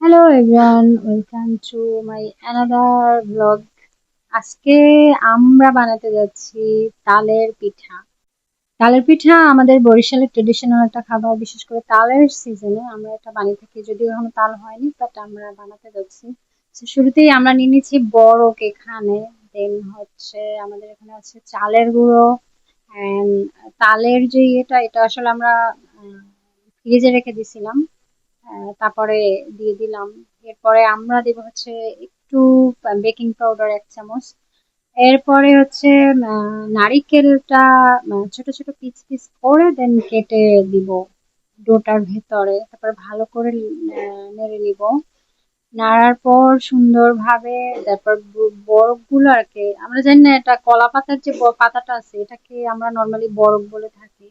Hello everyone, welcome to my another blog. আজকে আমরা বানাতে যাচ্ছি তালের পিঠা। তালের পিঠা আমাদের বরিশালের ট্রেডিশনাল একটা খাবার। বিশেষ করে তালের সিজনে আমরা এটা বানিয়ে থাকি, যদিও এখনো তাল হয়নি, বাট আমরা বানাতে যাচ্ছি। তো শুরুতেই আমরা নিয়ে নিচ্ছি বরক এখানে। দেন হচ্ছে আমাদের এখানে আছে চালের গুঁড়ো অ্যান্ড তালের যে এটা আসলে আমরা ফ্রিজে রেখে দিছিলাম। তারপরে দিয়ে দিলাম। এরপরে আমরা দেব হচ্ছে একটু বেকিং পাউডার 1 চামচ। এরপরে হচ্ছে নারিকেলটা ছোট ছোট পিস পিস করে দেন কেটে দিব ডোটার ভেতরে। তারপর ভালো করে নেড়ে নিব। নাড়ার পর সুন্দরভাবে তারপর বরফগুলো আর কি, আমরা জানি না এটা কলা পাতার যে পাতাটা আছে এটাকে আমরা নর্মালি বরফ বলে থাকি।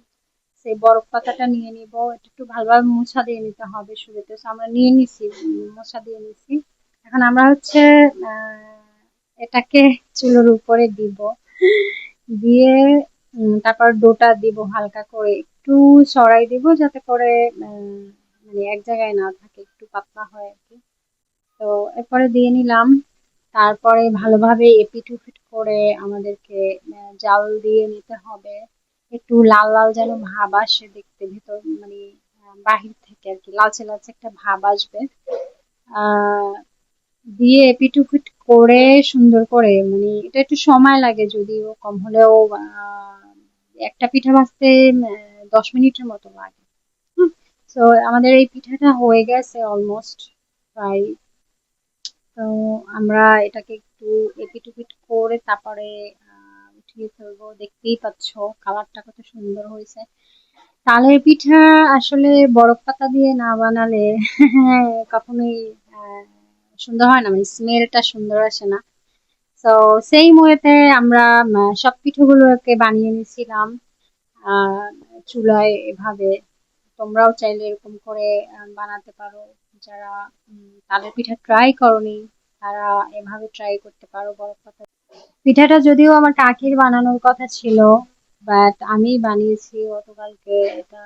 সেই বরফ পাতাটা নিয়ে নিব, এটা একটু ভালোভাবে মোছা দিয়ে নিতে হবে শুরুতে। So আমরা নিয়ে নিছি, মোছা দিয়ে নিছি। এখন আমরা হচ্ছে এটাকে চুলোর উপরে দিব, দিয়ে তারপর ডোটা দিব, হালকা করে একটু সরাই দিব যাতে করে মানে এক জায়গায় না থাকে, একটু পাতলা হয় আর কি। তো এরপরে দিয়ে নিলাম। তারপরে ভালোভাবে এপিট ওপিট করে আমাদেরকে জাল দিয়ে নিতে হবে। একটু লাল লাল যেন ভাব আসে দেখতে, ভিতর মানে বাহির থেকে আর কি লালচে লালচে একটা ভাব আসবে। আহ দিয়ে এপিট ওপিট করে সুন্দর করে, মানে এটা একটু সময় লাগে, যদিও কম হলেও একটা পিঠা ভাজতে 10 মিনিটের মতো লাগে। তো আমাদের এই পিঠাটা হয়ে গেছে অলমোস্ট প্রায়। তো আমরা এটাকে একটু এপিট ওপিট করে তারপরে উঠিয়ে ফেলবো। দেখতেই পাচ্ছো কালারটা কত সুন্দর হয়েছে। তালের পিঠা আসলে বরফ পাতা দিয়ে না বানালে কখনোই আহ, সুন্দর হয় না, মানে স্মেলটা সুন্দর আসে না। তো সেই ওয়েতে আমরা সব পিঠাগুলোকে বানিয়ে নিয়েছিলাম আহ চুলায় এভাবে। তোমরাও চাইলে এরকম করে বানাতে পারো। যারা তালের পিঠা ট্রাই করনি তারা এভাবে ট্রাই করতে পারো বরফ পাতা। পিঠাটা যদিও আমার কাকির বানানোর কথা ছিল, বাট আমি বানিয়েছি গতকালকে এটা।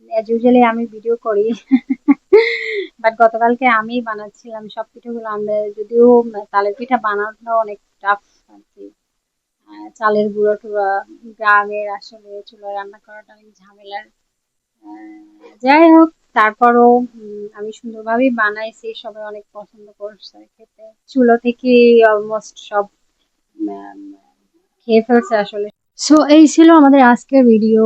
অ্যাজ ইউজুয়ালি আমি ভিডিও করি, বাট গতকালকে আমি বানাচ্ছিলাম সব পিঠাগুলো। আমরা যদিও তালের পিঠা বানানো অনেক টাফ আর কি। চালের গুঁড়ো টুড়া, গ্রামের আসলে চুলায় রান্না করাটা অনেক ঝামেলার। যাই হোক, তারপরও আমি সুন্দরভাবেই বানাইছি, সবাই অনেক পছন্দ করছে খেতে। চুলো থেকে অলমোস্ট সব উম, খেয়ে ফেলছে আসলে। সো এই ছিল আমাদের আজকের ভিডিও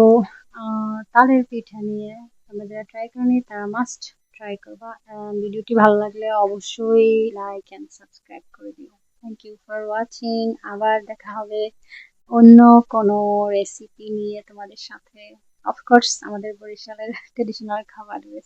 তালের পিঠা নিয়ে। তোমরা যারা ট্রাই করনি তারা মাস্ট ট্রাই করবা। ভিডিওটি ভালো লাগলে অবশ্যই লাইক এন্ড সাবস্ক্রাইব করে দিও। Thank you for watching. আবার দেখা হবে অন্য কোনো রেসিপি নিয়ে তোমাদের সাথে। অফকোর্স আমাদের বরিশালের ট্রেডিশনাল খাবার রেসিপি।